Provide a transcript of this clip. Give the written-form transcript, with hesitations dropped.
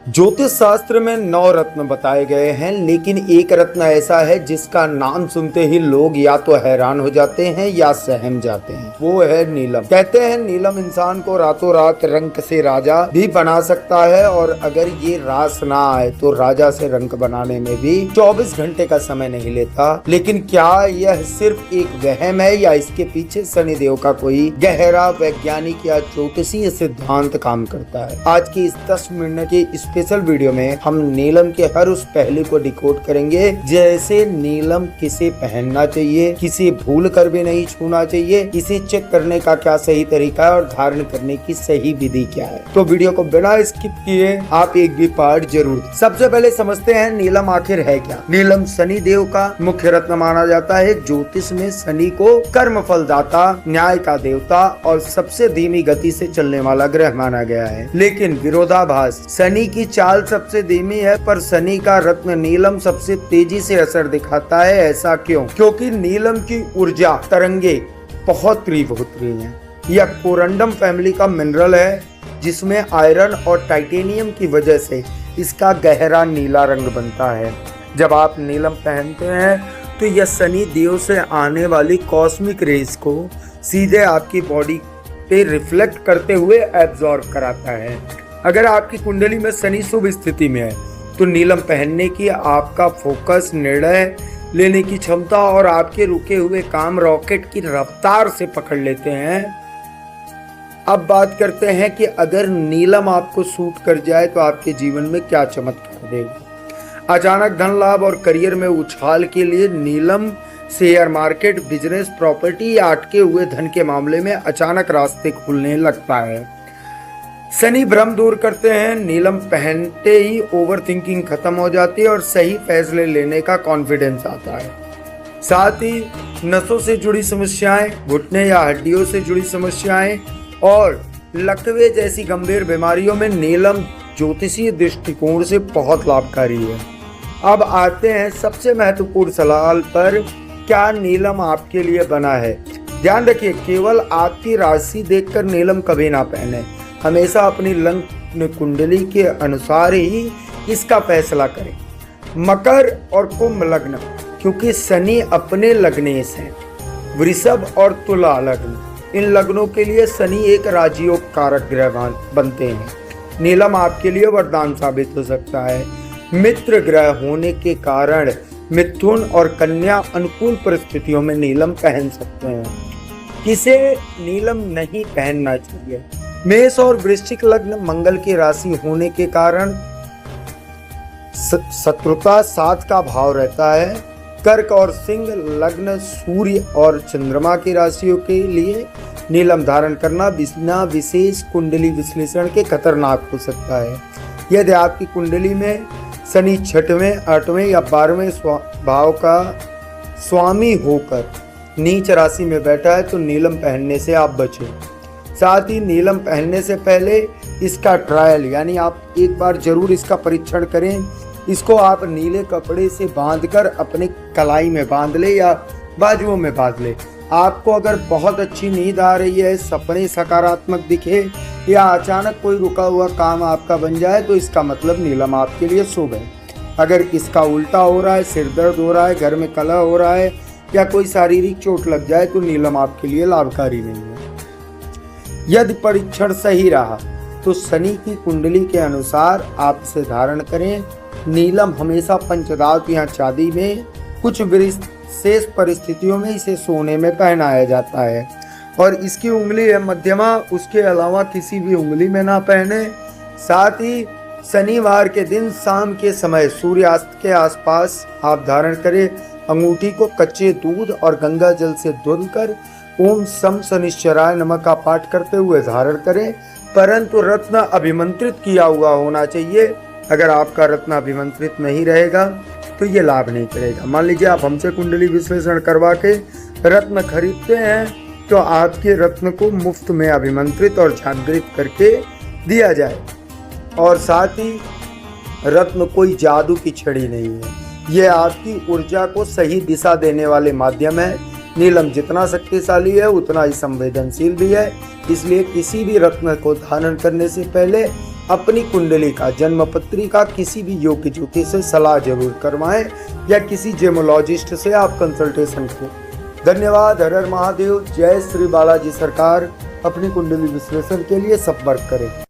ज्योतिष शास्त्र में 9 रत्न बताए गए हैं, लेकिन एक रत्न ऐसा है जिसका नाम सुनते ही लोग या तो हैरान हो जाते हैं या सहम जाते हैं। वो है नीलम। कहते हैं नीलम इंसान को रातों रात रंक से राजा भी बना सकता है, और अगर ये रास ना आए तो राजा से रंक बनाने में भी 24 घंटे का समय नहीं लेता। लेकिन क्या यह सिर्फ एक वहम है या इसके पीछे शनिदेव का कोई गहरा वैज्ञानिक या ज्योतिषीय सिद्धांत काम करता है? आज की इस 10 मिनट की स्पेशल वीडियो में हम नीलम के हर उस पहलू को डिकोड करेंगे, जैसे नीलम किसे पहनना चाहिए, किसे भूल कर भी नहीं छूना चाहिए, इसे चेक करने का क्या सही तरीका है और धारण करने की सही विधि क्या है। तो वीडियो को बिना स्किप किए आप एक भी पार्ट जरूर। सबसे पहले समझते हैं नीलम आखिर है क्या। नीलम शनि देव का मुख्य रत्न माना जाता है। ज्योतिष में शनि को कर्म फलदाता, न्याय का देवता और सबसे धीमी गति से चलने वाला ग्रह माना गया है। लेकिन विरोधाभास, शनि की चाल सबसे धीमी है पर शनि का रत्न नीलम सबसे तेजी से असर दिखाता है। ऐसा क्यों? क्योंकि नीलम की ऊर्जा तरंगे बहुत तीव्र होती हैं। यह कोरंडम फैमिली का मिनरल है, जिसमें आयरन और टाइटेनियम की वजह से इसका गहरा नीला रंग बनता है। जब आप नीलम पहनते हैं तो यह शनि देव से आने वाली कॉस्मिक रेज को सीधे आपकी बॉडी पे रिफ्लेक्ट करते हुए एब्जॉर्ब कराता है। अगर आपकी कुंडली में शनि शुभ स्थिति में है तो नीलम पहनने की आपका फोकस, निर्णय लेने की क्षमता और आपके रुके हुए काम रॉकेट की रफ्तार से पकड़ लेते हैं। अब बात करते हैं कि अगर नीलम आपको सूट कर जाए तो आपके जीवन में क्या चमत्कार देगा। अचानक धन लाभ और करियर में उछाल के लिए नीलम शेयर मार्केट, बिजनेस, प्रॉपर्टी या अटके हुए धन के मामले में अचानक रास्ते खुलने लगता है। शनि भ्रम दूर करते हैं। नीलम पहनते ही ओवर थिंकिंग खत्म हो जाती है और सही फैसले लेने का कॉन्फिडेंस आता है। साथ ही नसों से जुड़ी समस्याएं, घुटने या हड्डियों से जुड़ी समस्याएं और लकवे जैसी गंभीर बीमारियों में नीलम ज्योतिषीय दृष्टिकोण से बहुत लाभकारी है। अब आते हैं सबसे महत्वपूर्ण सवाल पर, क्या नीलम आपके लिए बना है? ध्यान रखिए, केवल आपकी राशि देखकर नीलम कभी ना पहने। हमेशा अपनी लग्न कुंडली के अनुसार ही इसका फैसला करें। मकर और कुंभ लग्न, क्योंकि शनि अपने लग्नेश हैं। वृषभ और तुला लग्न, इन लग्नों के लिए शनि एक राजयोग कारक ग्रह बनते हैं। नीलम आपके लिए वरदान साबित हो सकता है। मित्र ग्रह होने के कारण मिथुन और कन्या अनुकूल परिस्थितियों में नीलम पहन सकते हैं। किसे नीलम नहीं पहनना चाहिए? मेष और वृश्चिक लग्न मंगल की राशि होने के कारण शत्रुता 7 का भाव रहता है। कर्क और सिंह लग्न सूर्य और चंद्रमा की राशियों के लिए नीलम धारण करना बिना विशेष कुंडली विश्लेषण के खतरनाक हो सकता है। यदि आपकी कुंडली में शनि 6वें, 8वें या 12वें भाव का स्वामी होकर नीच राशि में बैठा है तो नीलम पहनने से आप बचें। साथ ही नीलम पहनने से पहले इसका ट्रायल, यानी आप एक बार जरूर इसका परीक्षण करें। इसको आप नीले कपड़े से बांधकर अपने कलाई में बांध ले या बाजुओं में बांध ले। आपको अगर बहुत अच्छी नींद आ रही है, सपने सकारात्मक दिखे या अचानक कोई रुका हुआ काम आपका बन जाए तो इसका मतलब नीलम आपके लिए शुभ है। अगर इसका उल्टा हो रहा है, सिर दर्द हो रहा है, घर में कलह हो रहा है या कोई शारीरिक चोट लग जाए तो नीलम आपके लिए लाभकारी नहीं है। यदि परीक्षण सही रहा तो शनि की कुंडली के अनुसार आप इसे धारण करें। नीलम हमेशा पंचधातु या चांदी में, कुछ विशेष परिस्थितियों में इसे सोने में पहनाया जाता है और इसकी उंगली है मध्यमा, उसके अलावा किसी भी उंगली में ना पहने। साथ ही शनिवार के दिन शाम के समय सूर्यास्त के आसपास आप धारण करें। अंगूठी को कच्चे दूध और गंगा जल से धुलकर ओम शम शनिश्चराय नमः का पाठ करते हुए धारण करें, परंतु रत्न अभिमंत्रित किया हुआ होना चाहिए। अगर आपका रत्न अभिमंत्रित नहीं रहेगा तो ये लाभ नहीं करेगा। मान लीजिए आप हमसे कुंडली विश्लेषण करवा के रत्न खरीदते हैं तो आपके रत्न को मुफ्त में अभिमंत्रित और जागृत करके दिया जाए। और साथ ही रत्न कोई जादू की छड़ी नहीं है, ये आपकी ऊर्जा को सही दिशा देने वाले माध्यम है। नीलम जितना शक्तिशाली है उतना ही संवेदनशील भी है, इसलिए किसी भी रत्न को धारण करने से पहले अपनी कुंडली का जन्म पत्रिका किसी भी योग्य ज्योतिष से सलाह जरूर करवाएं या किसी जेमोलॉजिस्ट से आप कंसल्टेशन करें। धन्यवाद। हर हर महादेव। जय श्री बालाजी सरकार। अपनी कुंडली विश्लेषण के लिए संपर्क करें।